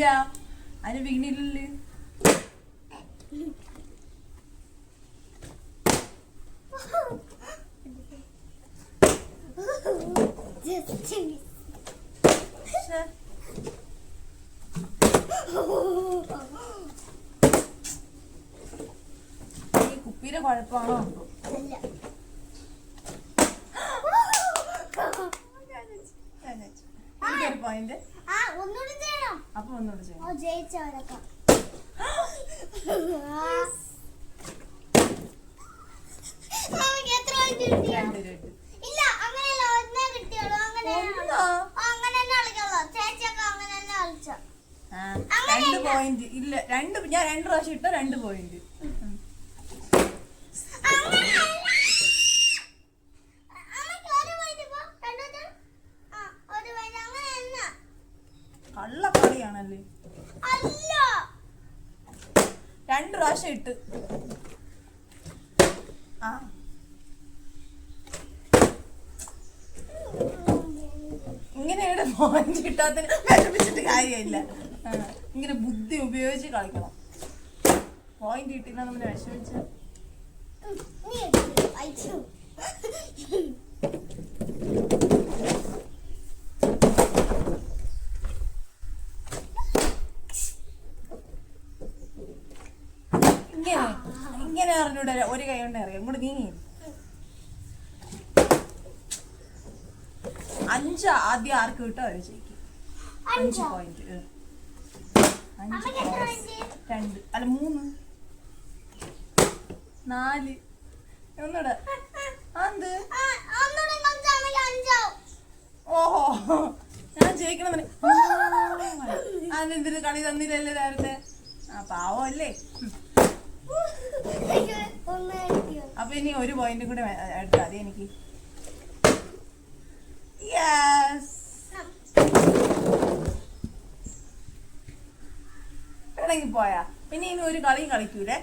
ഇല്ല, അതിന് വീണില്ലല്ലേ. ഈ കുപ്പിയുടെ കുഴപ്പമാണോ? പോയിന്റ് അപ്പൊ ഒന്നുകൂടി ചെയ്യണം. രണ്ട് പോയിന്റ് ഇല്ല, ഞാൻ 2 പ്രാവശ്യം ഇട്ട 2 പോയിന്റ്. കള്ളക്കളിയാണല്ലേ. 2 പ്രാവശ്യം ഇട്ട്. ഇങ്ങനെയാണ് പോയിന്റ് കിട്ടാത്തതിന് വിഷമിച്ചിട്ട് കാര്യമില്ല. ഇങ്ങനെ ബുദ്ധി ഉപയോഗിച്ച് കളിക്കണം. പോയിന്റ് കിട്ടില്ല നമ്മൾ വിഷമിച്ച. ഇങ്ങനെ അറിഞ്ഞൂടെ, ഒരു കൈ കൊണ്ട് അറിയാം. ഇങ്ങോട്ട് നീങ്ങി. 5 ആദ്യം ആർക്ക് കിട്ടോ അവര് ജയിക്കും. 5 പോയിന്റ്. 5 2 അല്ല 3 4 ഒന്നൂടെ. ഓഹോ, ഞാൻ ജയിക്കണം. അതെന്തിന് കളി തന്നില്ലല്ലേ നേരത്തെ? പാവല്ലേ. അപ്പൊ ഇനി 1 പോയിന്റും കൂടെ എടുക്കാം. അത് എനിക്ക് പോയാ പിന്നെ ഇനി ഒരു കളിയും കളിക്കൂലേ.